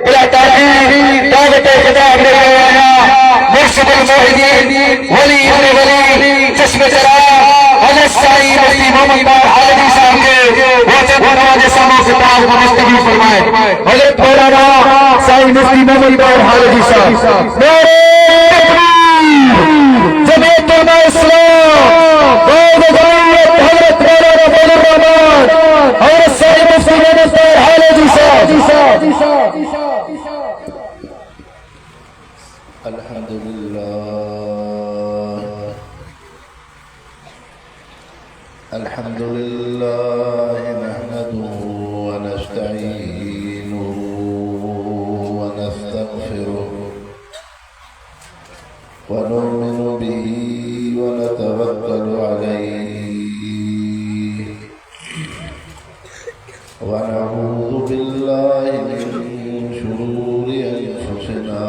بلا تأخير دعوة خطاب لنا مرشد الموحدين ولي ابن ولي چشم چراغ حضرت سعید مفتی محمد باقر حالدی صاحب کے واجب نواز سامو خطاب کو مستقبل فرمائے حضرت مولانا سعید مفتی محمد باقر حالدی صاحب جمعیت علماء اسلام قائد جمعیت حضرت مولانا فضل الرحمان حضرت سعید مفتی محمد باقر حالدی صاحب الحمد لله الحمد لله نحمده ونستعينه ونستغفره ونؤمن به ونتوكل عليه ونعوذ بالله من شرور أنفسنا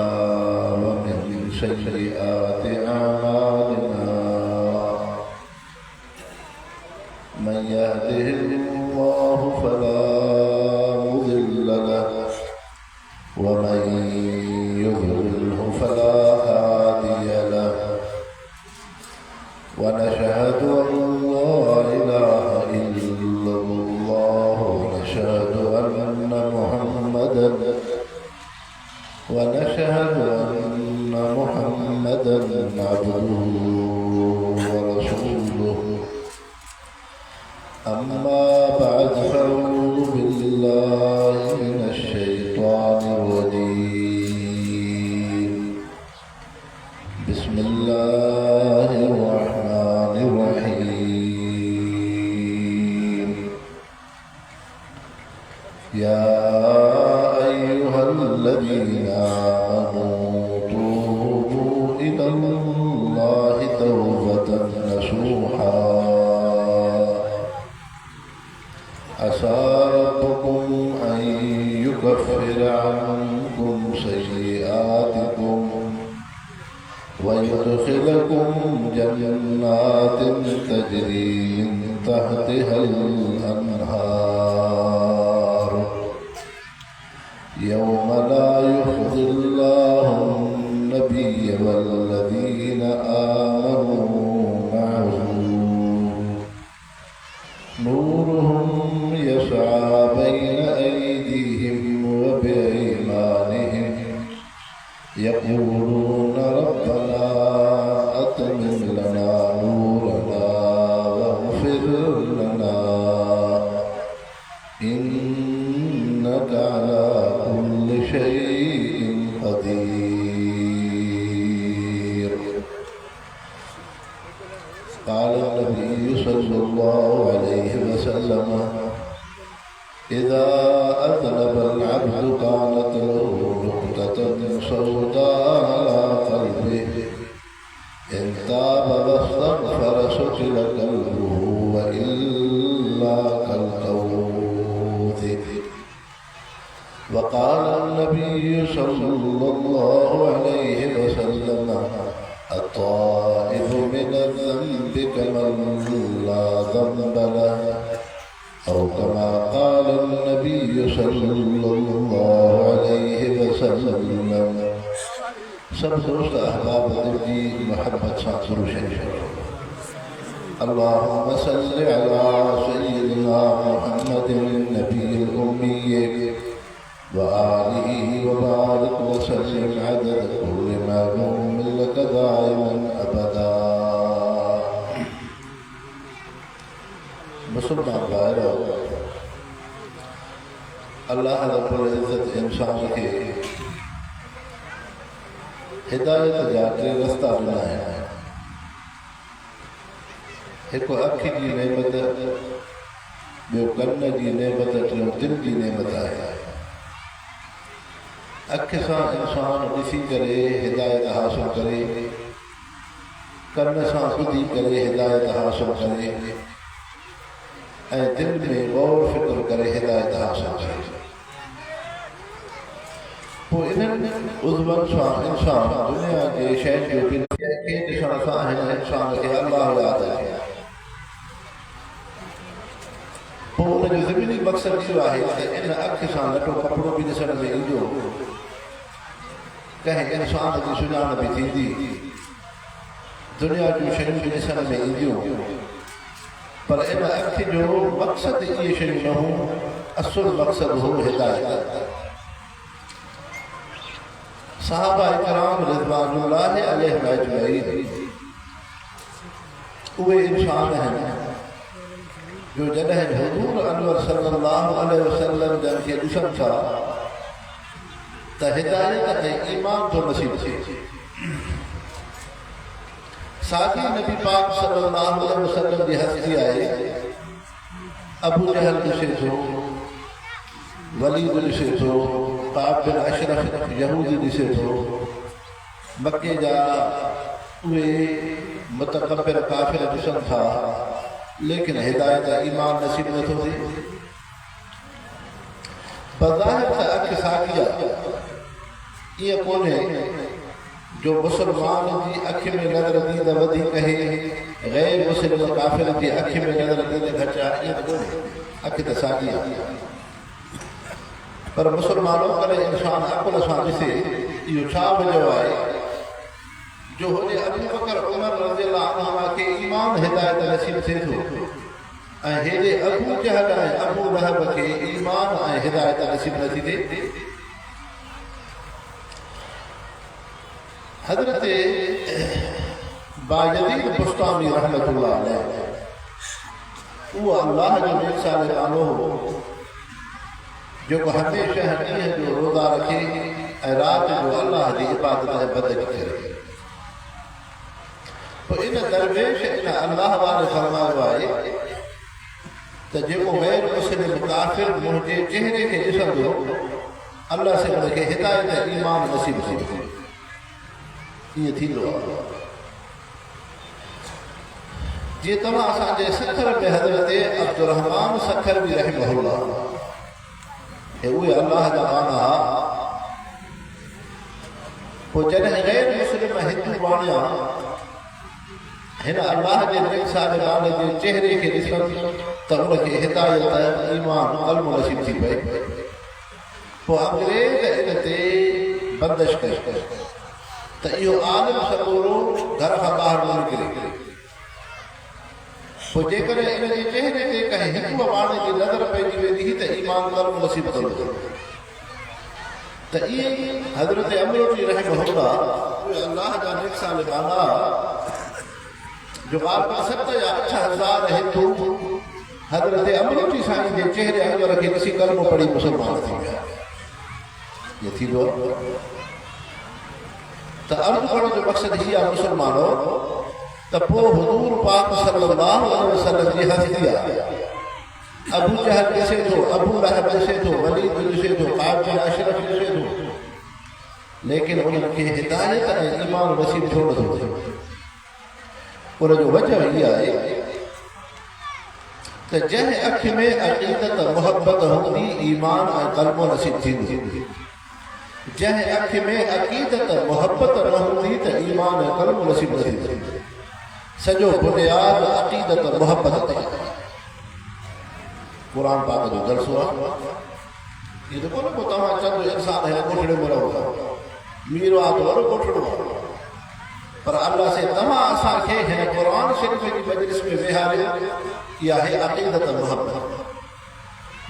ومن سيئات أعمالنا من يهده الله فلا مضل له ومن يضلله فلا هادي له ونشهد أن لا إله إلا الله ونشهد أن محمدا عبده ورسوله أما بعد فأعوذ بالله من الشيطان الرجيم بسم الله الرحمن الرحيم يا أيها الذين آمنوا توبوا إلى الله توبة نصوحا عسى ربكم أن يكفر عنكم سيئاتكم ويدخلكم جنات تجري من تحتها الأنهار يوم لا يخزي الله النبي والذين آمنوا معه نورهم يسعى بين أيديهم وبأيمانهم يقولون ربنا أتمم لنا نورنا واغفر لنا إنك على كل شيء قدير. قال النبي صلى الله عليه وسلم إذا أذنب العبد كانت له نقطة سوداء على قلبه إن تاب واستغفر سكل قلبه وإلا كالقوت. وقال النبي صلى الله عليه وسلم الطائف من الذنب كمن لا ذنب له أو كما قال النبي صلى الله عليه وسلم. सब दोस्त अहबाब की मोहब्बत साथ रोशन अल्लाहुम्मा सल्लि अला सय्यिदिना मुहम्मदिन नबील उम्मी व आलिहि व बारिक व सल्लिम अदद कुल्लि मअलूम लक दाइमन अबदा. मुसलमान भाइयों, अल्लाह रब्बुल इज्जत इंसान के हिदायत जाके रास्ता ॾिनाए. हिकु अखि जी नेमत, ॿियो कन जी नेमत, टियों दिलि जी नेमत आहे. अखि सां इंसान ॾिसी करे हिदायत हासिल करे, कन सां ॿुधी करे हिदायत हासिल करे ऐं दिलि में गौर फिक्र करे हिदायत हासिल करे. पोइ इन्हनि उज़वनि सां इंसान दुनिया जे शयुनि जो बि खे ॾिसण सां हिन इंसान खे अल्लाह यादि आहे. उन जो ज़मीनी मक़सदु इहो आहे त इन अख सां लटो कपिड़ो बि ॾिसण में ईंदो, कंहिं इंसान जी सुञाण बि थींदी, दुनिया जूं शयूं बि ॾिसण में ईंदियूं, पर इन अख जो मक़सदु इहे शयूं न हो, असुल मक़सदु हो हिदायत। सहाबा इकराम रिज़वानुल्लाहि अलैहिम अजमईन उहे इंसान आहिनि जो जॾहिं हुज़ूर अनवर सल्लल्लाहु अलैहि वसल्लम जन खे ॾिसनि था त हिदायत ऐं ईमान थो नसीब थिए। साॻी नबी पाक सल्लल्लाहु अलैहि वसल्लम जी हस्ती आहे। अबू जहल ॾिसे थो, वलीद ॾिसे थो, काब बिन अशरफ यहूदी ॾिसे थो, मके जा उहे मुतकब्बिर काफ़िर ॾिसनि था, लेकिन हिदायत ईमान नसीब नथो थिए। बज़ाहिर त अख साॻी आहे, ईअं कोन्हे जो मुस्लमान जी अखि में नज़र दी त वधीक आहे, गैर मुस्लिम काफ़िर जी अखि में नज़र दी त घटि आहे, ईअं कोन्हे, अखि त साॻी आहे। पर मुस्लमानों करे इंसान अकुल सां ॾिसे इहो छा वजह आहे जो होॾे अबू बकर उमर रज़ियल्लाहु अन्हु खे ईमान हिदायत नसीब थिए थो ऐं हेॾे अबू जहल ऐं अबू लहब खे ईमान ऐं हिदायत नसीब नथी थिए। हज़रत बायज़ीद बुस्तामी रहमतुल्लाह अलैह उहो अल्लाह जो नेक सालिहानो हो जेको हमेशह ॾींहं जो रोज़ा रखे ऐं राति जो अल्लाह जी इबादत ऐं बंदगी करे। पोइ इन दरवेश इन अल्लाह वारे फरमायो आहे त जेको गैर मुस्लिम काफ़िर मुंहिंजे चेहरे खे ॾिसंदो अल्लाह से हुनखे हिदायत ईमान नसीब थींदो। ईअं थींदो आहे जीअं तव्हां असांजे सखर में हज़रत अब्दुर्रहमान सखर बि रहमहुल्लाह उहे अल्लाह जा वाना। पोइ जॾहिं गैर मुस्लिम हिंदू वाणिया हिन अल्लाह जे नेक सालिहाने जे चेहरे खे ॾिसनि त उनखे हिदायत ईमान क़ल्ब नसीब थी पए। पोइ अंग्रेज़ इन ते बंदिश कई त इहो आलिम सबूरो घर खां ॿाहिरि न निकिरे। पोइ जेकॾहिं इन जे चेहरे ते कंहिं हिंदूअ वाणे जी नज़र पइजी वेंदी त ईमान क़ल्ब नसीब थींदो। त इहे हज़रत अमरूती रहमहुल्लाह उहे अल्लाह जा नेक सालिहाना जो ग़ालिबन 7 या 8 हज़ार हिंदू हज़रत अमरूती साईं जे चेहरे अनवर खे ॾिसी कलमो पढ़ी मुस्लमान थी विया। इहो थींदो त अर्ज़ु करण जो मक़सदु हीअ आहे मुस्लमानो त पोइ हुज़ूर पाक सल्लल्लाहु अलैहि वसल्लम जी हस्ती आहे। अबू जहल ॾिसे थो, अबू लहब ॾिसे थो, वलीद ॾिसे थो, काब बिन अशरफ ॾिसे थो, लेकिन उन्हनि खे हिदायत ऐं ईमान नसीब छो नथो थिए। उनजो वजह इहा आहे त जंहिं अखि में अक़ीदत मुहबत हूंदी ईमान ऐं क़ल्ब नसीब थींदो। जंहिं अखि में अक़ीदत मुहबत न हूंदी त ईमान ऐं क़ल्ब नसीब न थींदो। सॼो बुनियाद अक़ीदत मुहबत ते क़ुरान पाक जो दर्सो आहे। इहो त कोन्हे को तव्हां चवंदो इंसान हिन कोठड़े में रहो था, मीर आहे त वॾो कोठड़ो आहे, पर अल्लाह से तव्हां असांखे हिन क़ुरान शरीफ़ जी मजलिस में वेहारियो। इहा आहे अक़ीदत मुहबत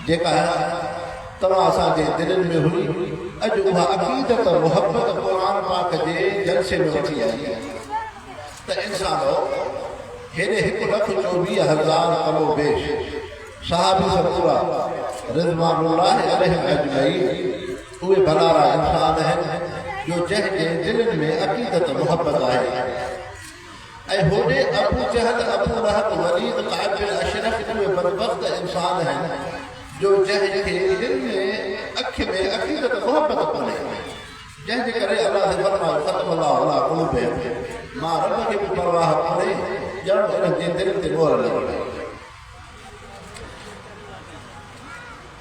जेका तव्हां असांजे दिलनि में हुई, अॼु उहा अक़ीदत मुहबत क़ुरान पाक जे जलसे में वठी आई त इंसानो हेॾे 1,24,000 कमो बेश सहाबी सबूरा रिज़वानुल्लाहि अलैहिम अजमईन उहे भलारा इंसान आहिनि जो जंहिंजे दिलनि में अक़ीदत मुहबत आहे। ऐं होॾे अबू जहल, अबू लहब, वलीद, काब बिन अशरफ उहे बदबख्त इंसान आहिनि जो जंहिंखे दिल में अखि में अक़ीदत मुहबत कोन्हे, जंहिंजे करे अल्लाह से फरमायो ख़त्म अल्लाहु अला क़ुलूबिहिम, मां रब खे बि परवाह कोन्हे ॼण उन्हनि जे दिल ते मोहर लॻी वई।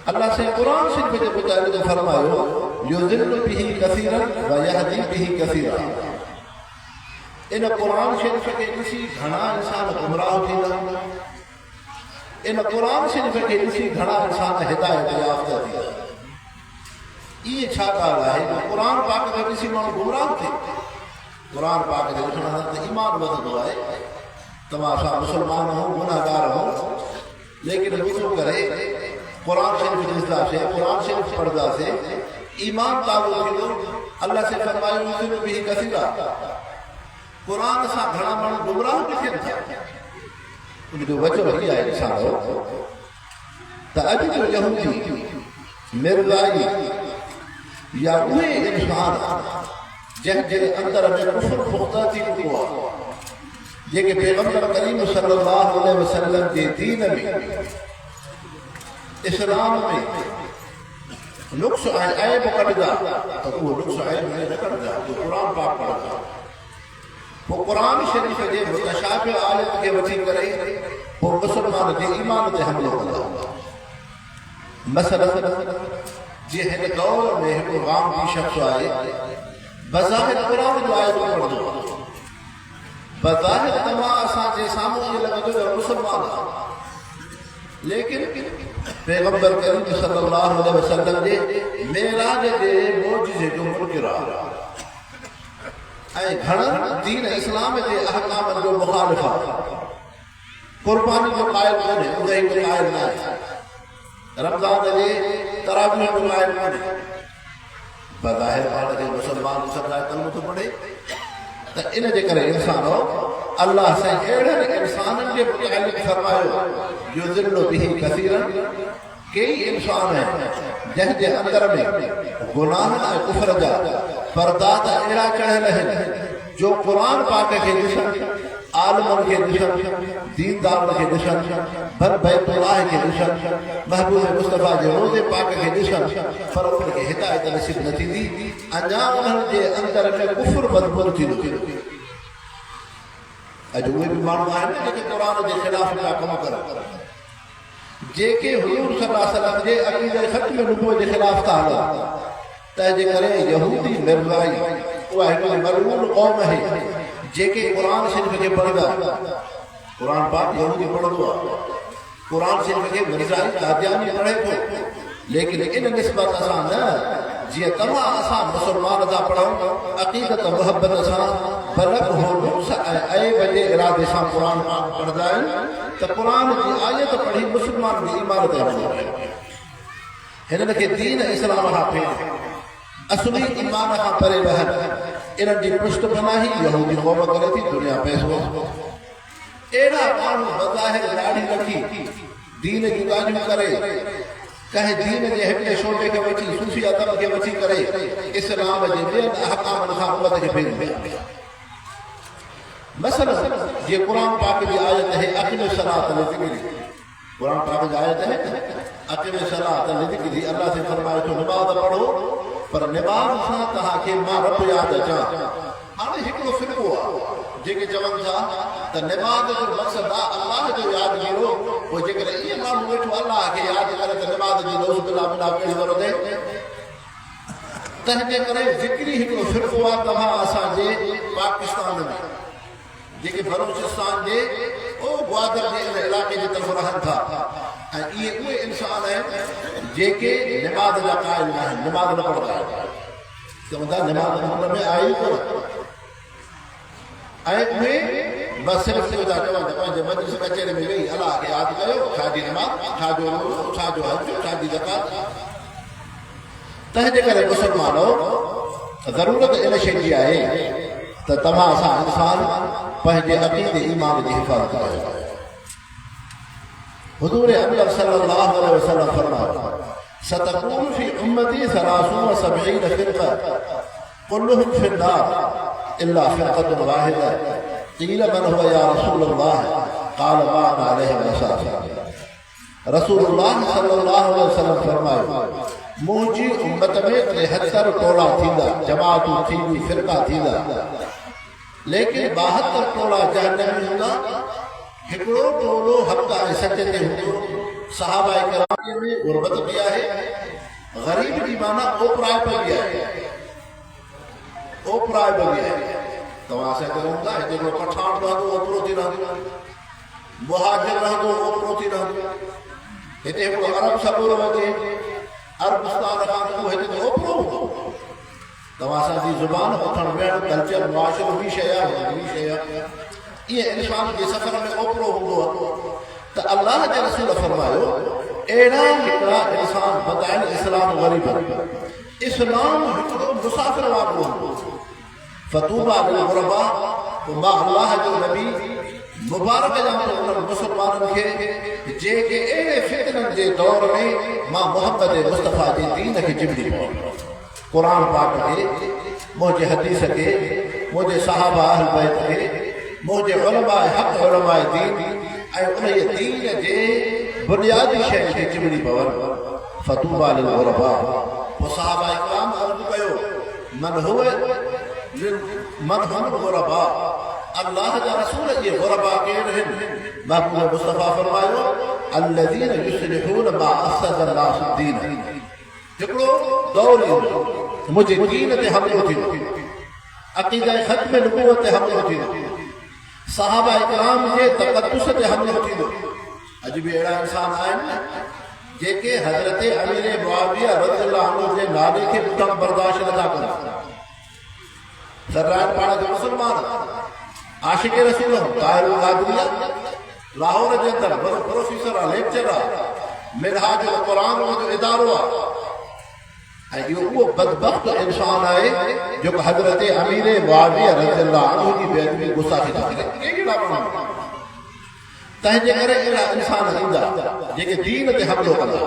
अल्लाह से कुरान शरीफ जे मुताबिक़ फरमायो युज़िल्लु बिही कसीरन व यहदी बिही कसीरा। इन कुरान शरीफ खे ॾिसी घणा इंसान गुमराह थींदा, इन कुरान शरीफ़ खे ॾिसी घणा इंसान हिदायत याफ़्ता थी विया। इहे छा ॻाल्हि आहे जो क़ुरान पाक खे ॾिसी माण्हू गुमराह थिए। क़ुरान पाक खे ॾिसण सां त ईमान वधंदो आहे। तव्हां असां मुस्लमान आहियूं, गुनाहगार आहियूं, लेकिन ॿुधो करे क़ुरान शरीफ़ ॾिसंदासीं, क़ुरान शरीफ़ पढ़ंदासीं, ईमान ताज़ो थींदो। अल्लाह से फरमायो युज़िलु बिही कसीरा। क़ुरान सां घणा माण्हू गुमराह बि थियनि था। उनजो वजह इहा आहे ॾिसंदो त अॼु जो यहूदी मिर्ज़ाई या उहे इंसान जंहिंजे अंदर में कुफर पुख्ता थी चुको आहे, जेके पैगंबर करीम सल्लल्लाहु अलैहि वसल्लम जे दीन में, इस्लाम में नुक्स ऐं ऐब कढंदा, त उहो नुक्स ऐब न कढंदा, उहो क़ुरान पाक पढ़ंदा। पोइ क़ुरान शरीफ़ जे मुतशाबिह आयत खे वठी करे पोइ मुस्लमान जे ईमान ते हमिलो कंदा। मसलन जे हिन दौर में हिकिड़ो गांधी शख़्स आहे, बज़ाहिर क़ुरान जो आयत पढ़ंदो आहे, बज़ाहिर तव्हां असांजे साम्हूं ईअं लॻंदो त मुस्लमान आहे, लेकिन पैगंबर करीम सल्लल्लाहु अलैहि वसल्लम जे मेराज जे मौजज़े जो मुनकिर आहे ऐं घणनि दीन इस्लाम जे अहकामनि जो मुखालिफ़ आहे। कुर्बानी जो क़ाइल कोन्हे, उदय जो क़ाइल न आहे, रमज़ान जे तरावीह जो क़ाइल कोन्हे। बज़ाहिर पाण खे मुस्लमान समुदाय तलमु थो पढ़े, त इन जे करे इंसान अल्लाह सां अहिड़नि इंसाननि जे मुतालिक़ फरमायो युज़िल्लु बिही कसीरन। कई इंसान आहिनि जंहिंजे अंदर में गुनाहनि ऐं कुफर जा पर्दा त अहिड़ा चढ़ियल आहिनि जो क़ुरान पाक खे ॾिसनि, आलिमनि खे ॾिसनि, दीनदारनि खे ॾिसनि, भर बैतुल्लाह खे ॾिसनि, महबूब मुस्तफ़ा जे रोज़े पाक खे ॾिसनि, पर उनखे हिदायत नसीब न थींदी। अञा उन्हनि जे अंदर में कुफर मज़बूत थींदो। अॼु उहे बि माण्हू आहिनि जेके क़ुरान जे ख़िलाफ़ पिया कम कनि, जेके हुज़ूर सल्लल्लाहु अलैहि वसल्लम जे अक़ीदे ख़त्म नबूवत जे ख़िलाफ़ था हलनि। तंहिंजे करे यहूदी मिर्ज़ाई उहा हिकिड़ी मलऊन क़ौम आहे जेके क़ुरान शरीफ़ खे पढ़ंदा। क़ुरान पाक यहूदी पढ़ंदो आहे, क़ुरान शरीफ़ खे मिर्ज़ाई कादियानी पढ़े थो, लेकिन इन निस्बत सां न जीअं तव्हां असां मुस्लमान था पढ़ूं अक़ीदत मुहबत सां, बल्कि हो नुक्स ऐं ऐब जे इरादे सां क़ुरान पाक पढ़ंदा आहिनि, त क़ुरान जी आयत पढ़ी मुस्लमान जी ईमान ते हमिलो कयो। हिननि खे दीन इस्लाम खां फेर असली ईमान खां परे रहनि। इन्हनि जी पुष्टपनाही यहूदी क़ौम करे थी, दुनिया पैसो। अहिड़ा माण्हू बज़ाहिर ॾाढी रखी दीन जूं ॻाल्हियूं करे, कंहिं दीन जे हिकिड़े शोबे खे वठी, सूफ़ी अदब खे वठी करे इस्लाम जे ॿियनि अहकामनि खां उमत खे फेर विया। मसलन ये कुरान पाक की आयत है अक़िम सलात लिज़िक्री। कुरान पाक की आयत है अक़िम सलात लिज़िक्री। अल्लाह से फरमाए तो नमाज पढ़ो, पर नमाज सां तव्हांखे मां रब यादि अचां। हाणे हिकिड़ो फ़िरक़ो आहे जेके चवनि था त नमाज जो मक़सदु आहे अल्लाह जो यादि कयो। पोइ जेकर ईअं माण्हू वेठो अल्लाह खे यादि करे त नमाज जी रोज़ बिला बिला कहिड़ी ज़रूरत आहे। तंहिंजे करे ज़िक्री हिकिड़ो फ़िरक़ो आहे तव्हां असांजे पाकिस्तान में, जेके बलूचिस्तान जे ग्वादर जे इन इलाइक़े जे तरफ़ रहनि था, ऐं इहे उहे इंसान आहिनि जेके नमाज़ जा क़ाइल न आहिनि, नमाज़ न पढ़ंदा आहिनि। चवंदा नमाज़ हुन में आहे ई कोन, ऐं उहे बसि सिर्फ़ु था चवनि त पंहिंजे मजलिस कचहरी में वेही अलाह खे यादि कयो, छाजी नमाज़, छाजो रोज़ो, छाजो हज, छाजी ज़कात। तंहिंजे करे मुस्लमानो ज़रूरत इन शइ जी आहे त तव्हां असां इंसान पंहिंजे अक़ीदे ईमान जी हिफ़ाज़त कयो। हुज़ूर अकरम सल्लल्लाहु अलैहि वसल्लम फरमायो सतकून फी उम्मती सलासून व सबईन फ़िरक़ा कुल्लुहुम फ़िन्नार इल्ला फ़िरक़तुन वाहिदा। क़ील मन हुवा या रसूलल्लाह क़ाल मा अना अलैहि वसल्लम। रसूलुल्लाह सल्लल्लाहु अलैहि वसल्लम फरमायो मुंहिंजी उम्मत में 73 टोला थींदा, जमातूं थींदियूं, फ़िरक़ा थींदा, लेकिन 72 टोला जहन्नमी हूंदा। हिकिड़ो टोलो हक़ ऐं सच ते हूंदो। सहाबा किराम में गुरबत बि आहे, ग़रीब जी माना ओपराइप बि आहे, ओपराइप बि आहे। तव्हां असांखे हूंदा हिते हिकिड़ो पठान रहंदो, ओतिरो थी रहंदो, मुहाजिर रहंदो ओतिरो थी रहंदो हिते हिकिड़ो अरब सबूरो हुजे अरबस्तान खां पोइ हिते त ओतिरो हूंदो तव्हां असांजी ज़ुबान उथण वेहण कल्चर मुआशिरो ॿी शइ आहे ॿी शइ आहे इहे इंसान जे सफ़र में ओतिरो हूंदो आहे त अल्लाह जे रसूल फरमायो अहिड़ा हिकिड़ा इंसान बदाइल इस्लाम ग़रीब इस्लाम हिकिड़ो मुसाफ़िर वांगुरु हूंदो फतूबा लिल ग़ुरबा मां अल्लाह जो नबी मुबारक जां उन्हनि मुसलमाननि खे जेके अहिड़े फितननि जे दौर में मां मोहम्मद मुस्तफ़ा जे दीन खे चिमिड़ी पवंदो क़ुर पाक खे मुंहिंजे हदीस खे मुंहिंजे सहाबा अहल बैत खे मुंहिंजे उलमा हक़ उलमा दीन ऐं उन दीन जे बुनियादी शइ खे चिमिड़ी पवनि फतूबा लिल ग़ुरबा पोइ सहाबा इकराम अर्ज़ु कयो मन हुम ग़ुरबा अल्लाह जा रसूल जे ग़ुरबा केर आहिनि महबूब मुस्तफ़ा फरमायो अल्लज़ीन युस्लिहून मा अफ़सद अन्नास दीन हिकिड़ो दौर ईंदो मुंहिंजे दीन ते हमिलो थींदो अक़ीदा ख़त्म नबूवत ते हमिलो थींदो सहाबा इकराम जे तक़द्दुस ते हमिलो थींदो अॼु बि अहिड़ा इंसान आहिनि जेके हज़रत अमीर मुआविया रज़ियल्लाहु अन्हु जे नाले खे ॿुधण बर्दाश्त नथा कनि सर्राइण पाण खे मुस्लमान आशिक रसूल ताहिर क़ादरिया लाहौर जे अंदरि वॾो प्रोफेसर आहे लेक्चर आहे मिनहाज क़ुर जो इदारो आहे ऐं इहो उहो बदबख्त इंसान आहे जेको हज़रत अमीर मुआविया रज़ियल्लाहु अन्हु जी बेअदबी गुस्ताखी था करे कहिड़ा माण्हू तंहिंजे करे अहिड़ा इंसान ईंदा जेके दीन ते हमिलो कंदा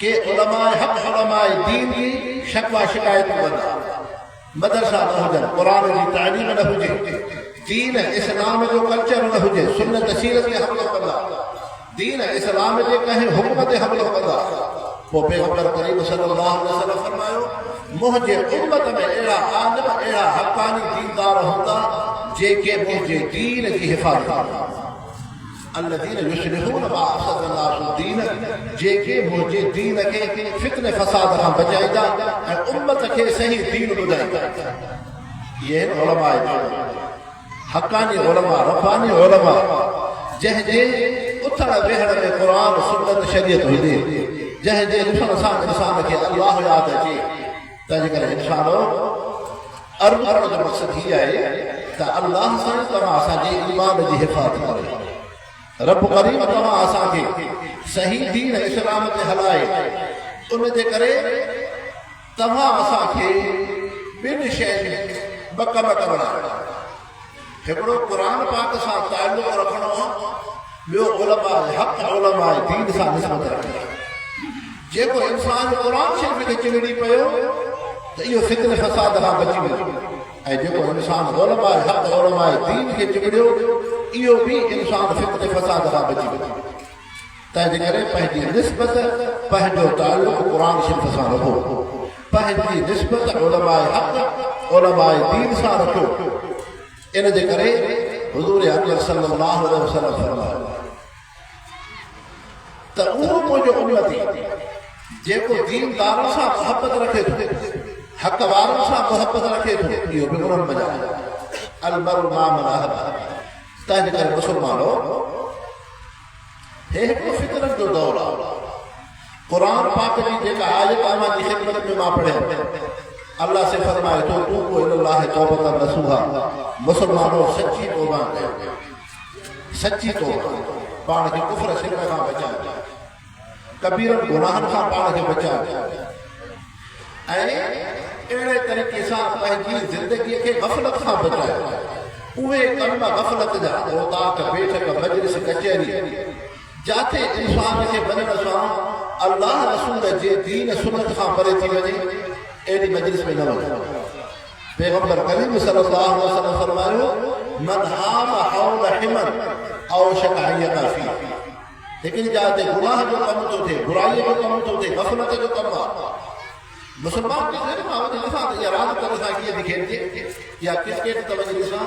के उलमाए हक़ उलमाए दीन जी शकवा शिकायतूं कंदा मदरसा न हुजनि क़ुर जी तालीम न हुजे दीन इस्लाम जो कल्चर न हुजे सुन्नत सीरत ते हमिलो कंदा दीन इस्लाम जे कंहिं हुक्म ते हमिलो कंदा पोइ पैगंबर करीम सल्लल्लाहु अलैहि वसल्लम फरमायो मुंहिंजे उम्मत में अहिड़ा आलिम अहिड़ा हक़ानी दीनदार हूंदा जेके मुंहिंजे दीन जी हिफ़ाज़त कंदा الذين يصلحون ما أفسد الناس الدين जेके मुंहिंजे दीन खे फितने फसाद खां बचाईंदा ऐं उम्मत खे सही दीन ॿुधाईंदा इहे उलमा हक़ानी उलमा रब्बानी उलमा जंहिंजे उथण वेहण में क़ुर सुन्नत शरीयत हुजे जंहिंजे ॾिसण सां इंसान खे अल्लाह यादि अचे तंहिंजे करे इंसान अर्ज़ु करण जो मक़सदु हीअ आहे त अल्लाह सां तव्हां असांजे ईमान जी हिफ़ाज़त करे रब करीम तव्हां असांखे सही दीन इस्लाम ते हलाए उन जे करे तव्हां असांखे ॿिनि शयुनि ॿ कम करणा हिकिड़ो क़ुर पाक सां ताल्लुक़ रखणो आहे ॿियो उलमा हक़ उलमा दीन सां निस्बत रखणी जेको इंसान क़ुर शरीफ़ खे चिमिड़ी पियो त इहो फितने फसाद खां बची वियो ऐं जेको इंसान उलमा हक़ उलमा दीन खे चिमिड़ियो इहो बि इंसान फितने फसाद खां बची वियो तंहिंजे करे पंहिंजी निस्बत पंहिंजो ताल्लुक़ क़ुर शरीफ़ सां रखो पंहिंजी निस्बत उलमा हक़ उलमा दीन सां रखो इन जे करे हुज़ूर अकरम सल्लल्लाहु अलैहि वसल्लम फरमायो त उहो मुंहिंजो उम्मती जेको दीनदारनि सां मोहबत रखे थो हक़ वारनि सां मोहबत रखे थो इहो बि उन्हनि मञा अलमरु मा मन अहब तंहिंजे करे मुस्लमानो हे हिकिड़ो फितरत जो दौर आहे क़ुर पाक जी जेका आयत तव्हांजी ख़िदमत में मां पढ़िया अल्लाह से फरमाए तो तू को इल्लाह तौबतन नसूहा मुस्लमानो सच्ची तौबा कयो सच्ची तौबा पाण खे कुफ्र शिरक खां बचाए कबीरनि गुनाहनि खां पाण खे बचाए ऐं अहिड़े तरीक़े सां पंहिंजी ज़िंदगीअ खे गफ़लत खां बचाए उहे कम गफ़लत जा औताक बैठक मजलिस कचहरी जाते इंसान खे वञण सां अल्लाह रसूल जे दीन सुन्नत खां परे थी वञे एड़ी मजलिस में न वञो पैगंबर करीम सल्लल्लाहु अलैहि वसल्लम फरमायो मन हाम हौल हिमन औ शकायत फी लेकिन जाते गुनाह जो कम तो थे बुराई जो कम तो थे गफलत जो कम मुसलमान के घर में आवत दफा या रात कर सा किए दिखेंगे या क्रिकेट तवज्जो सा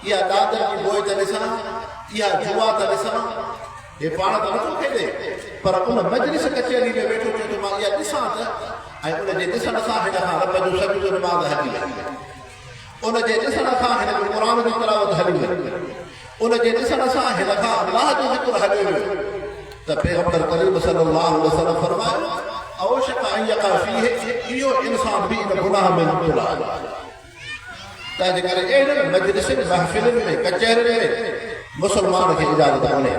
या दादर की बोय तले सा या जुआ तले सा ये पाण तो न खेले पर उन मजलिस कचहरी में बैठो तो मां या दिसा त ऐं उन जे ॾिसण सां हिन खां रब जो शब्द जो नमाज़ हली वई उन जे ॾिसण सां हिन जो क़ुर जो तिलावत हली वई उन जे ॾिसण सां हिन खां अल्लाह जो ज़िक्र हलियो वियो त पैगंबर करीम सल्लल्लाहु अलैहि वसल्लम फरमायो औशक अन यक़ा फीहि इहो इंसान बि इन गुनाह में मुब्तला आहे तंहिंजे करे अहिड़नि मजलिसनि महफ़िलुनि में कचहरियुनि में मुसलमान खे इजाज़त कोन्हे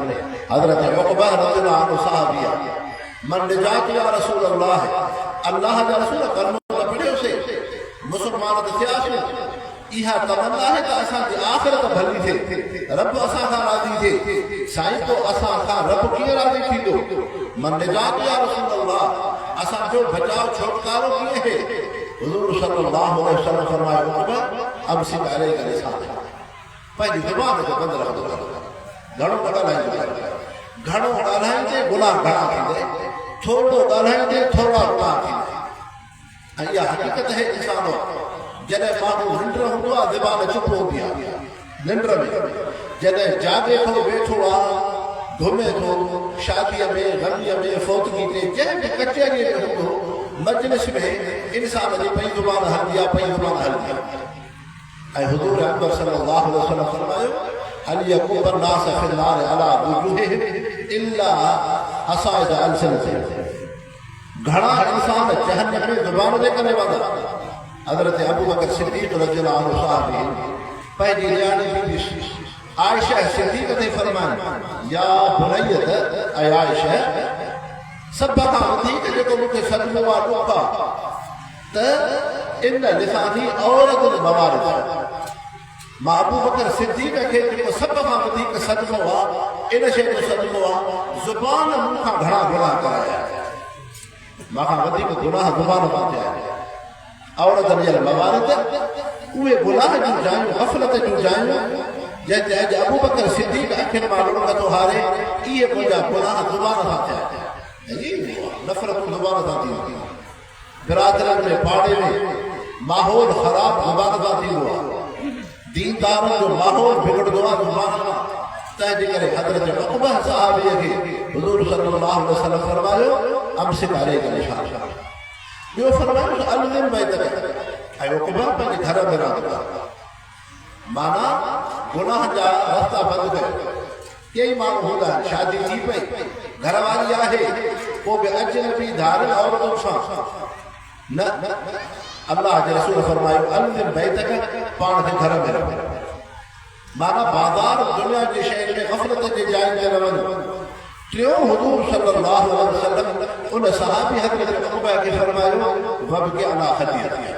हज़रत उक़बा रज़ियल्लाहु अन्हु सहाबी आहे मन निजात या रसूल अल्लाह अल्लाह जा रसूल कलमो त पढ़ियोसीं मुसलमान त थियासीं इहा तमन्ना है त असांजी आख़िरत भली थिए रब असां खां राज़ी थिए साईं पोइ असां खां रब कीअं राज़ी थींदो मन निजात या रसूल अल्लाह असांजो बचाव छुटकारो कीअं है हुज़ूर सल्लल्लाहु अलैहि वसल्लम फरमायो उक़बा अमसिक अलैका लिसान पंहिंजी ज़ुबान खे बंदि रखो घणो ॻाल्हाईंदे गुनाह घणा थींदे थोरो ॻाल्हाईंदे थोरा गुनाह थींदा ऐं इहा हक़ीक़त है इंसान जॾहिं माण्हू निंड हूंदो आहे ज़बान चुप हूंदी आहे निंड में जॾहिं जागे थो वेठो आहे घुमे थो शादीअ में गमीअ में फौतगी ते जंहिं बि कचहरीअ में हूंदो मजलिस में इंसान जी पंहिंजी ज़ुबान हलंदी आहे पंहिंजी ज़ुबान हलंदी आहे ऐं हुज़ूर अकबर सल्लल्लाहु अलैहि वसल्लम फरमायो हल यकूब अन्नास फिल नार अला वुजूहिहिम इल्ला हसाइद अलसिनतिहिम घणा इंसान जहन्नम में ज़ुबान जे करे वेंदा हज़रत अबू बकर सिद्दीक़ रज़ियल्लाहु अन्हु साहब पंहिंजी न्याणी बीबी आयशा सिद्दीक़ ते फरमाइनि या बुनयत ऐं आयशा सभ खां वधीक जेको मूंखे सदमो आहे ॾुख आहे त इन लिसानी औरतुल मवारिद मां अबू बकर सिद्दीक़ खे जेको सभ खां वधीक सदमो आहे इन शइ जो सदमो आहे ज़ुबान मूंखां घणा गुनाह कराया मां खां वधीक गुनाह ज़ुबान खां थिया औरतुल मवारिद उहे गुनाह जूं जायूं ग़फ़लत जूं जायूं जंहिंजे अॼु अबू बकर सिद्दीक़ अखियुनि मां लुढ़क थो हारे इहे मुंहिंजा गुनाह ज़ुबान सां थिया नफ़रतूं ज़ुबान सां थी बिरादरनि में पाड़े में माहौल ख़राब ज़ुबान सां थींदो आहे दीनदारनि जो माहौल बिगड़ंदो आहे ज़ुबान सां तंहिंजे करे हज़रत उक़बा सहाबीअ खे हुज़ूर सल्लल्लाहु अलैहि वसल्लम फरमायो अमसिक अलैका लिसानक ॿियो फरमायो अलज़िम बैतक ऐं उक़बा पंहिंजे घर में रहंदो माना गुनाह जा रस्ता बंदि कयो कई माण्हू हूंदा आहिनि शादी थी पई घरवारी आहे पोइ बि अजनबी धारनि औरतुनि सां न अल्लाह जे रसूल फरमायो अलज़िम बैतक पाण खे घर में रहो माना बाज़ार दुनिया जी शइ में ग़फ़लत जे जाइ ते न वञो टियों हुज़ूर सल्लल्लाहु अलैहि वसल्लम उन सहाबी हज़रत उक़बा खे फरमायो वबकी अला ख़तीअती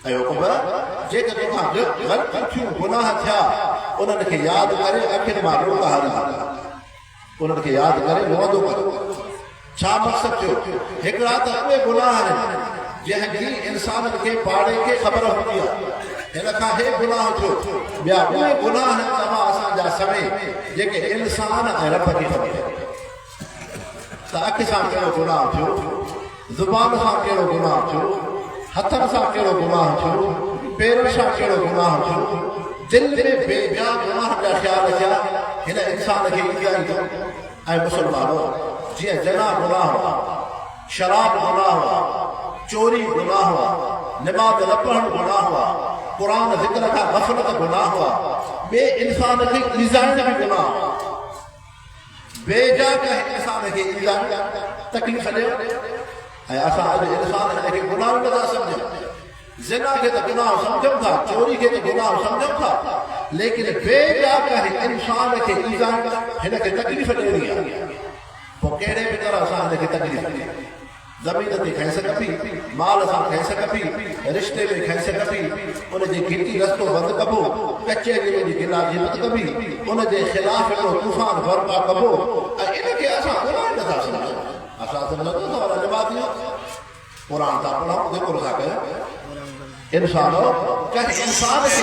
ऐं उक़बा जेके तोखां ग़लतियूं थियूं गुनाह थिया उन्हनि खे यादि करे अखियुनि मां रोक हलंदा उन्हनि खे यादि करे रोअंदो कर छा मक़सदु थियो हिकिड़ा त उहे गुनाह आहिनि जंहिंजी इंसाननि खे पाड़े खे ख़बर हूंदी आहे हिन खां हे गुनाह थियो ॿिया उहे गुनाह आहिनि तव्हां असांजा समय जेके इंसान ऐं रब खे ख़बर त अखि सां कहिड़ो गुनाह थियो ज़ुबान सां कहिड़ो गुनाह थियो हथनि सां कहिड़ो गुनाह थियो पेरनि सां कहिड़ो गुनाह थियो दिल में ॿिया गुनाह जा ख़्याल थिया हिन इंसान खे ईंदा ई थो ऐं मुसलमानो जीअं जना गुनाह हुआ शराब गुनाह हुआ चोरी गुनाह हुआ नमाज़ न पढ़णु गुनाह हुआ क़ुरान ज़िक्र खां ग़फ़लत गुनाह हुआ ॿिए इंसान खे ईज़ाइण बि गुनाह हुआ बेजा कंहिं इंसान खे ईज़ाइण तकलीफ़ ॾियो ऐं असां अॼु इंसान खे गुनाह नथा सम्झूं ज़िना खे त गुनाह सम्झूं था चोरी खे त गुनाह सम्झूं था लेकिन बेजा कंहिं इंसान खे ईज़ाइण हिन खे तकलीफ़ ॾियणी आहे पोइ कहिड़े बि तरह सां हिन खे तकलीफ़ ॾिए ज़मीन ते खैस कबी माल सां खैस कबी रिश्ते में खैस कबी उनजे घिटी रस्तो बंदि कबो कचहरी जी गिलाज़त कबी उनजे ख़िलाफ़ हिकिड़ो तूफ़ान बर्पा कबो ऐं इनखे असां गुनाह नथा सम्झूं असां सम्झूं त वॾा नमाज़ी क़ुरान था पढ़ूं ज़िक्र था कयूं इंसानो कंहिं इंसान खे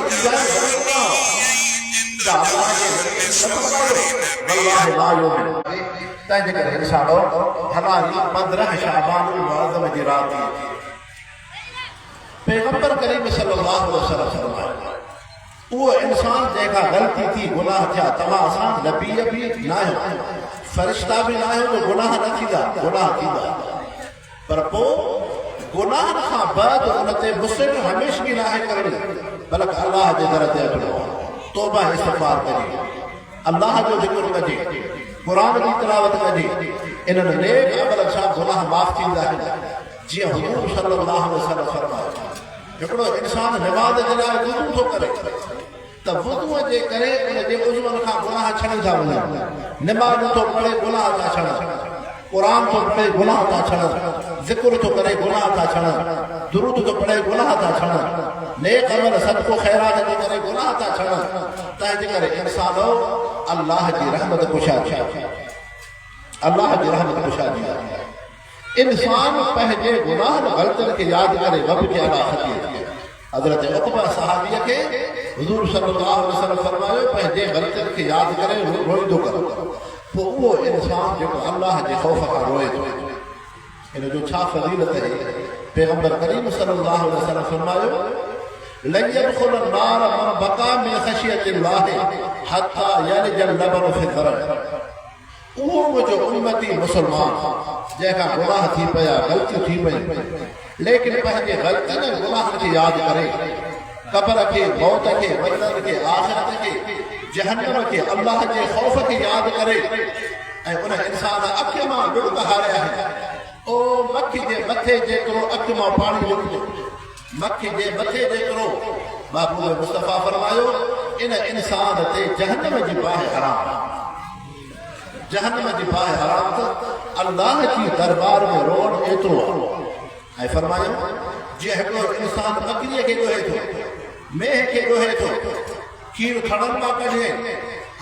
तंहिंजे करे इंसानो हलाली 15 शाबान मुअज़्ज़म जी रात पैगंबर करीम सल्लल्लाहु अलैहि वसल्लम फरमायो उहो इंसान जंहिंखां ग़लती थी गुनाह थिया तव्हां असां नबी बि न आहियो फ़रिश्ता बि न आहियो जो गुनाह न थींदा गुनाह थींदा पर पोइ गुनाह खां बाद उन ते मुस्लिम हमेशगी नाहे करणी बल्कि अल्लाह जे दर ते अचिणो तौबा इस्तग़फ़ार करी अल्लाह जो ज़िक्र कजे, क़ुरान जी तिलावत कजे, इन्हनि नेक अमल सां गुनाह माफ़ थींदा आहिनि। जीअं हुज़ूर सल्लल्लाहु अलैहि वसल्लम फरमायो, हिकिड़ो इंसान निमाज़ जे लाइ वुज़ू थो करे त वुज़ूअ जे करे उन जे उज़वनि खां गुनाह छॾी था वञनि। निमाज़ थो पढ़े गुनाह था छॾनि, क़ुरान थो पढ़े गुनाह था छॾनि, ज़िक्र थो करे गुनाह था छॾनि, दुरूद थो पढ़े गुनाह था छॾनि, नेक अमल सदको ख़ैरात जे करे गुनाह था छॾनि। तंहिंजे करे इंसान अल्लाह जी रहमत कुशादी, अल्लाह जी रहमत कुशादी। इंसान पंहिंजे गुनाहनि ग़लतियुनि खे यादि करे रब जे अला खती। हज़रत उक़बा सहाबीअ खे हुज़ूर सल्लल्लाहु अलैहि वसल्लम फरमायो, पंहिंजे ग़लतियुनि खे यादि करे रोईंदो कर। पोइ उहो इंसान जेको अल्लाह जे ख़ौफ़ खां रोए थो, इन जो छा फज़ीलत आहे। पैगंबर करीम सल्लल्लाहु अलैहि वसल्लम फरमायो, लन यदखुल अन्नार मन बका मिन ख़शियतिल्लाह हत्ता यलजल लबन फी ज़रअ। उहो मुंहिंजो उम्मती मुस्लमान जंहिंखां गुनाह थी पिया, ग़लतियूं थी पयूं, लेकिन पंहिंजे ग़लतियुनि गुनाहनि खे यादि करे, क़ब्र खे, मौत खे, वतन खे, आख़िरत खे, जहन्नम खे, अल्लाह जे ख़ौफ़ खे यादि करे, ऐं उन इंसान अखि मां लुढ़क हारिया आहिनि। ओ मखी जे मथे जेतिरो अखि मां पाणी निकितो, मखी जे मथे जेतिरो। महबूब मुस्तफ़ा फरमायो, इन इंसान ते जहन्नम जी बाहि हराम, जहन्नम जी बाहि हराम त अल्लाह जी दरबार में रोअण एतिरो आहे। ऐं फरमायो, जीअं हिकिड़ो इंसान बकरीअ खे ॻोहे थो, मेह खे ॻोहे थो, खीर थड़नि मां कढे,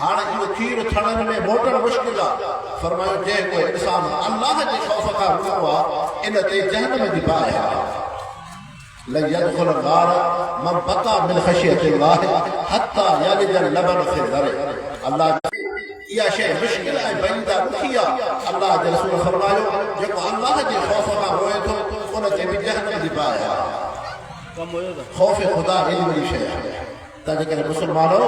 हाणे इहो खीर थड़नि में मोटणु मुश्किल आहे। फरमायो, जंहिं कोई इंसान अल्लाह जे ख़ौफ़ खां रुको आहे, इन ते जहन्नम जी बाहि हराम। लन यदखुल अन्नार मन बका मिन ख़शियतिल्लाह हत्ता यलजल लबन फी ज़रअ। अल्लाह इहा शइ मुश्किल ऐं बईदा ॾुखी आहे। अल्लाह जे रसूल फरमायो, जेको अल्लाह जे ख़ौफ़ खां रोए थो, उन ते बि जहन्नम जी बाहि आहे। ख़ौफ़ ख़ुदा एॾी वॾी शइ आहे। तंहिंजे करे मुस्लमानो,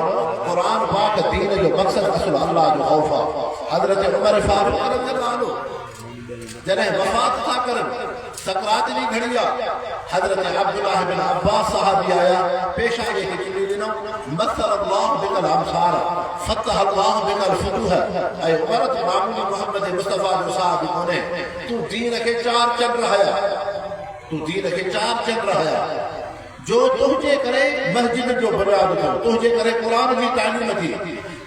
क़ुरान पाक दीन जो मक़सदु असुल अल्लाह जो ख़ौफ़ आहे। हज़रत उमर फारूक रज़ियल्लाहु अन्हु जॾहिं वफ़ात था करनि, सकरात जी घड़ी आहे, हज़रत अब्दुल्लाह बिन अब्बास साहबी आया, पेशानी खे चुनी ॾिनो, मसल अल्लाह बिकल अमसार फतह अल्लाह बिकल फुतूह। ऐं उमर मामूली मोहम्मद मुस्तफ़ा जो साहबी कोन्हे, तूं दीन खे चार चंड हया, तूं दीन खे चार चंड हया। जो तुंहिंजे करे मस्जिद जो बुनियाद थियो, तुंहिंजे करे क़ुरान जी तालीम थी,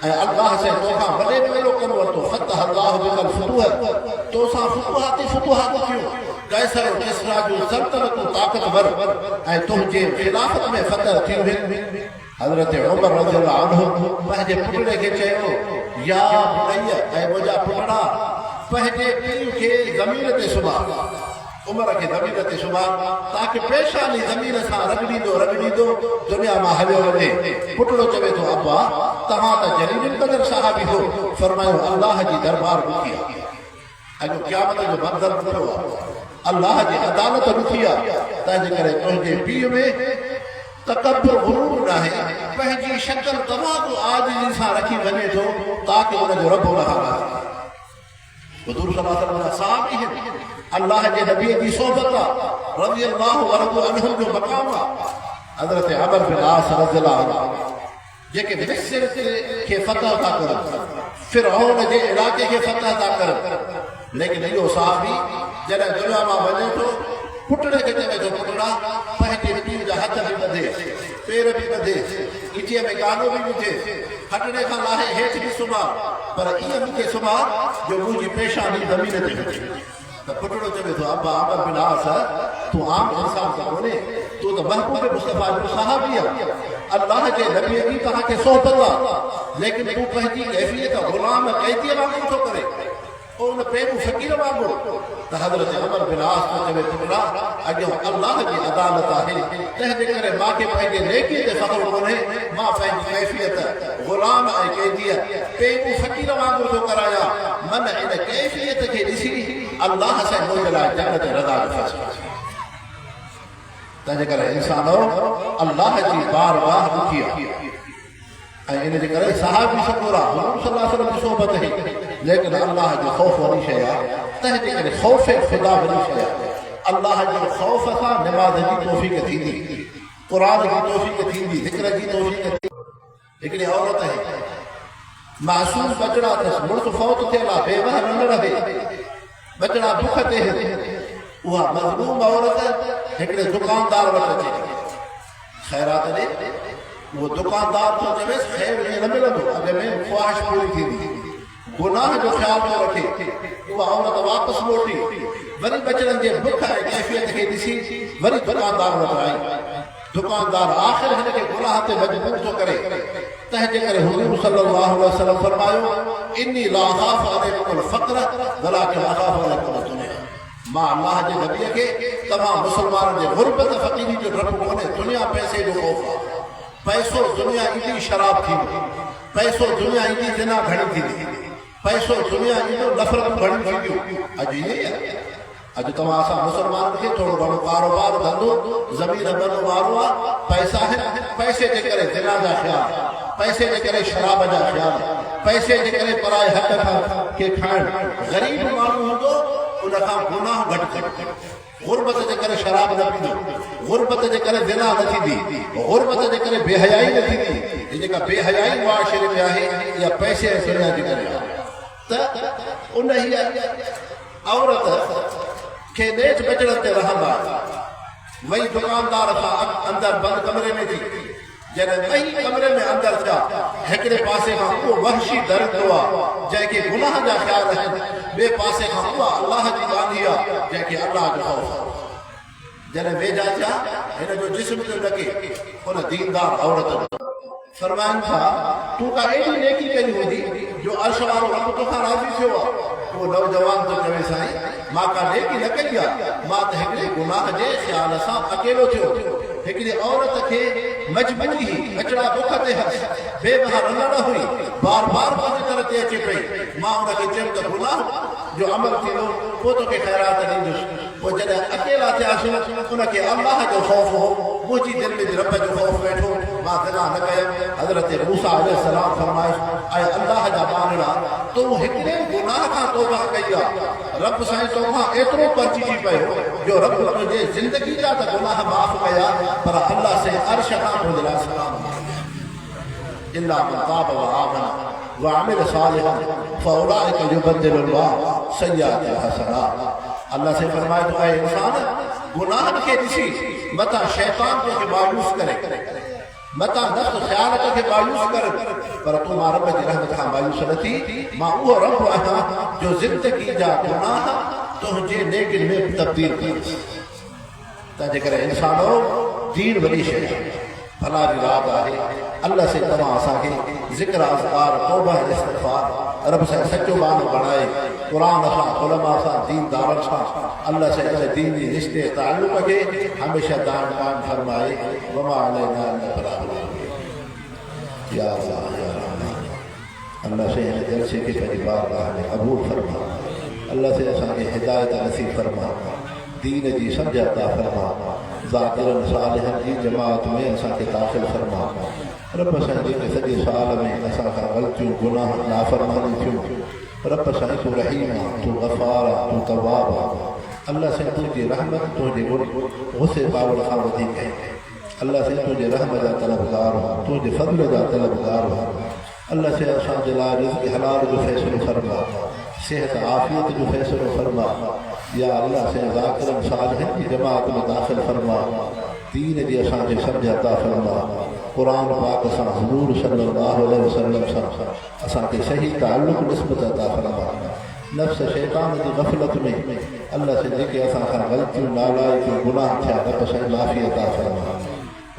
ऐं अल्लाह से तोखां वॾे में वॾो कमु वरितो। फतह अल्लाह बिकल फुतूह, तोसां फुतूहात थियूं, कैसर किसरा जूं सल्तनतूं ताक़तवर, ऐं तुंहिंजे ख़िलाफ़त में फतह थियूं आहिनि। हज़रत उमर रज़ियल्लाहु अन्हु पंहिंजे पुटड़े खे चयो, या बुनैया, ऐं मुंहिंजा पुटड़ा, पंहिंजे पीउ खे ज़मीन ते सुम्हा, उमर खे ज़मीन ते सुम्हा, ताकि पेशानी ज़मीन सां रगड़ींदो दुनिया मां हलियो वञे। पुटड़ो चवे थो, अब्बा तव्हां त जलील क़दर साहबी हो। फरमायो, अल्लाह जी दरबार ॾुखी आहे, अॼु क़यामत जो मंज़र ॾुखियो आहे, अल्लाह जी अदालत ॾुखी आहे। तंहिंजे करे तुंहिंजे पीउ में तकब्बुर गुरूर न आहे, पंहिंजी शक्ल तमामु आजिज़ी सां रखी वञे थो, ताकि उनजो रब न हारे। हुज़ूर सल्लल्लाहु अलैहि वसल्लम साहबी आहिनि, अल्लाह जे नबी जी सोबत आहे, रज़ियल्लाहु अन्हुम जो मक़ाम आहे। हज़रत अमर बिन आस रज़ियल्लाहु अन्हु जेके मिस्र खे फतह था करनि, फिरऔन जे इलाइक़े खे फतह था करनि, लेकिन इहो साहबी जॾहिं दुनिया मां वञे थो, पुटड़े खे चवे थो, पुटड़ा पंहिंजे पीउ जा हथ बि ॿधे, पेर बि ॿधे, ॻिचीअ में गानो बि विझे, खटड़े खां लाहे हेठि बि सुम्हा, पर ईअं मूंखे सुम्हा जो मुंहिंजी पेशानी ज़मीन ते हुजे। त पुटड़ो चवे थो, अब्बा अमर बिन आस, तूं आम इंसान त कोन्हे, तूं त महबूब मुस्तफ़ा जो सहाबी आहे, अल्लाह जे नबीअ जी तव्हांखे सोहबत आहे, लेकिन तूं पंहिंजी कैफ़ियत ग़ुलाम कैदीअ वांगुरु थो करे, उन पहिरियों फ़क़ीर वांगुरु। त हज़रत अमर बिन आस थो चवे, पुटड़ा अॻियां अल्लाह जी अदालत आहे, तंहिंजे करे मूंखे पंहिंजे नेकीअ ते फ़ख़्रु कोन्हे, मां पंहिंजी कैफ़ियत ग़ुलाम ऐं कैदीअ पहिरियों फ़क़ीर वांगुरु थो करायां। मन इन कैफ़ियत खे ॾिसी अल्लाह सां मुंहिंजे लाइ जन्नत रज़ा जो फ़ैसिलो। तंहिंजे करे इंसानो, अल्लाह जी बारगाह ॾुखी आहे, ऐं इन जे करे सहाबी शकूर आहे, हुज़ूर सल्लल्लाहु अलैहि वसल्लम जी सोबत हुई, लेकिन अल्लाह जो ख़ौफ़ वॾी शइ आहे। तंहिंजे करे ख़ौफ़ ख़ुदा वॾी शइ आहे। अल्लाह जे ख़ौफ़ सां निमाज़ जी तौफ़ीक़ थींदी, क़ुरान जी तौफ़ीक़ थींदी, ज़िक्र जी तौफ़ीक़ थींदी। हिकिड़ी औरत आहे, मासूम बचड़ा अथसि, मुड़ुस फौत थियल आहे, बेवाह न रहे, बचड़ा बुख ते उहा मज़लूम औरत हिकिड़े दुकानदार वटि अचे, ख़ैरात ॾे। उहो दुकानदार थो चवेसि ख़ैर ईअं न मिलंदो, अॻ में ख़्वाहिश पूरी थींदी, गुनाह जो ख़्याल थो रखे। उहा औरत वापसि मोटी, वरी बचड़नि जे बुख ऐं कैफ़ियत खे ॾिसी वरी दुकानदार वटि आई। दुकानदार आख़िर हिन खे गुनाह ते मजबूर थो करे, तंहिंजे करे हुज़ूर सल्लल्लाहु अलैहि वसल्लम फरमायो, इन्नी ला अख़ाफ़ु अलैकुमुल फ़क़्र वलाकिन अख़ाफ़ु अलैकुमुद दुनिया। मां अल्लाह जे नबीअ खे तव्हां मुसलमाननि जे गुरबत फ़क़ीरी जो डपु कोन्हे, दुनिया पैसे जो ख़ौफ़ आहे। पैसो दुनिया ईंदी शराब थींदी, पैसो दुनिया ईंदी ज़िना घणी थींदी, पैसो दुनिया ईंदो नफ़रत घणी थींदियूं। अॼु ईअं ई आहे। अॼु तव्हां असां मुसलमाननि खे थोरो घणो कारोबार धंधो ज़मीन बंदो वारो आहे, पैसा आहिनि, पैसे जे करे ज़िना जा ख़्याल, पैसे जे करे शराब जा ख़्याल, पैसे जे करे पराए हक़ खे खाइणु। ग़रीब माण्हू हूंदो उन खां गुनाह घटि घटि, गुरबत जे करे शराब न पींदो, गुरबत जे करे ज़िना न थींदी, गुरबत जे करे बेहयाई न थींदी। हीअ जेका बेहयाई मुआशिरे में आहे इहा पैसे ऐं दुनिया जे करे आहे। त उन हीअ औरत खे नेठ बचड़नि ते रहंदा वही दुकानदार खां अंदरि बंदि कमरे में थी। जॾहिं ॿई कमरे में अंदरि थिया, हिकिड़े पासे खां उहो वहशी दर्दो आहे जंहिंखे गुनाह जा ख़्याल आहिनि, ॿिए पासे खां उहा अलाह जी बानी आहे जंहिंखे अलाह जो ख़ौफ़ आहे। जॾहिं वेझा थिया, हिन जो जिस्म पियो ॾके, उन दीनदार औरत फरमाइनि था, तूं का एॾी नेकी कई हूंदी जो अर्श वारो रब तोखां राज़ी थियो आहे। उहो नौजवान थो चवे, साईं मां का नेकी न कई आहे, मां त हिकिड़े गुनाह जे ख़्याल सां अकेलो थियो। हिकिड़ी औरत खे मजबूरी हुई, बचड़ा बुख ते हस, बेवहा न हुई, बार बार पंहिंजे दर ते अचे पई। मां हुनखे चयुमि त गुनाह जो अमल थींदो पोइ तोखे ख़ैरात ॾींदुसि। पोइ जॾहिं अकेला थियासीं, उनखे अलाह जो ख़ौफ़ हो, मुंहिंजी दिलि में रब जो ख़ौफ़ वेठो, मां ज़िना न कयमि। हज़रत मूसा अलैहिस्सलाम फरमायो, ऐं अलाह जा बानड़ा, तूं हिकिड़े गुनाह खां तौबा कई आहे, रब साईं तोखां एतिरो परचिजी पियो जो रब तुंहिंजे ज़िंदगी जा त गुनाह माफ़ कया, पर अल्लाह से अर्श खां तुंहिंजे लाइ सलाम इल्ला मन ताब व आमन व अमिल सालिहन फउलाइका युबद्दिलुल्लाह सय्यातिहिम हसनात। अल्लाह से फरमाए तो ऐ इंसान, गुनाहनि खे ॾिसी मथां शैतान तोखे मायूस करे, मथां नफ़्स ख़्याल तोखे मायूस करे, पर तूं मां रब जी रहमत खां मायूस न थी। मां उहो रब आहियां जो ज़िंदगी जा गुनाह तुंहिंजे नेकिन में तब्दील कंदुसि। तंहिंजे करे इंसानो, दीन वॾी शइ आहे, भला जी रात आहे। अल्लाह से तव्हां असांखे ज़िक्र अज़कार तौबा इस्तिग़फ़ार रब सां सचो बानो बणाए, क़ुरान सां, उलमा सां, दीनदारनि सां अल्लाह से हिन दीनी रिश्ते ताल्लुक़ खे हमेशह दायम क़ाइम फरमाए। वमा अलैना इल्ला बलाग़। या अल्लाह या रहमान, अल्लाह से हिन जलसे खे पंहिंजी बारगाह में क़बूल फरमा। अल्लाह से असांखे हिदायत नसीब फरमा, दीन जी सम्झ अता फरमा, ज़ाकिरनि सालिहनि जी जमात में असांखे दाख़िल फरमा। रब साईं जेके सॼे साल में असां खां ग़लतियूं गुनाह नाफ़रमानी थियूं, रब साईं तूं रहीम आहे, तूं गफ़ार आहे, तूं तवाब आहे। अल्लाह साईं तुंहिंजी रहमत तुंहिंजे गुस्से पावड़ खां वधीक आहे। अल्लाह साईं तुंहिंजे रहम जा तलबगार आहे, तुंहिंजे फज़ल जा तलबगार आहे। अल्लाह से असांजे लाइ रिज़्क़ हलाल जो फ़ैसिलो फरमा, सेहत आफ़ियत जो फ़ैसिलो फरमा। या अल्लाह से ज़ाकिरनि सालिहनि जी जमात में दाख़िल फरमा, दीन जी असांखे सम्झ अता फरमा। क़ुरान पाक सां हुज़ूर सल्लल्लाहु अलैहि वसल्लम सां असांखे सही ताल्लुक़ निस्बत अता फरमा। नफ़्स शैतान जी ग़फ़लत में अल्लाह से जेके असां खां ग़लतियूं नालाइकियूं गुनाह थिया, रब साईं माफ़ी अता फरमा।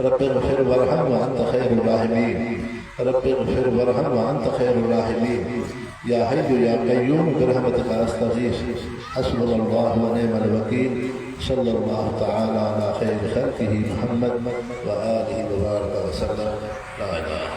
रब्बिग़फ़िर वरहम व अंत ख़ैरुर राहिमीन, रब्बिग़फ़िर वरहम व अंत ख़ैरुर राहिमीन। या हय्यु या क़य्यूम बिरहमतिका अस्तगीस, हस्बुनल्लाहु व निअमल वकील। सल्लल्लाहु तआला अला खैरि ख़ल्क़िही मुहम्मद व आलिहि व बारिक व सल्लम। ला इलाहा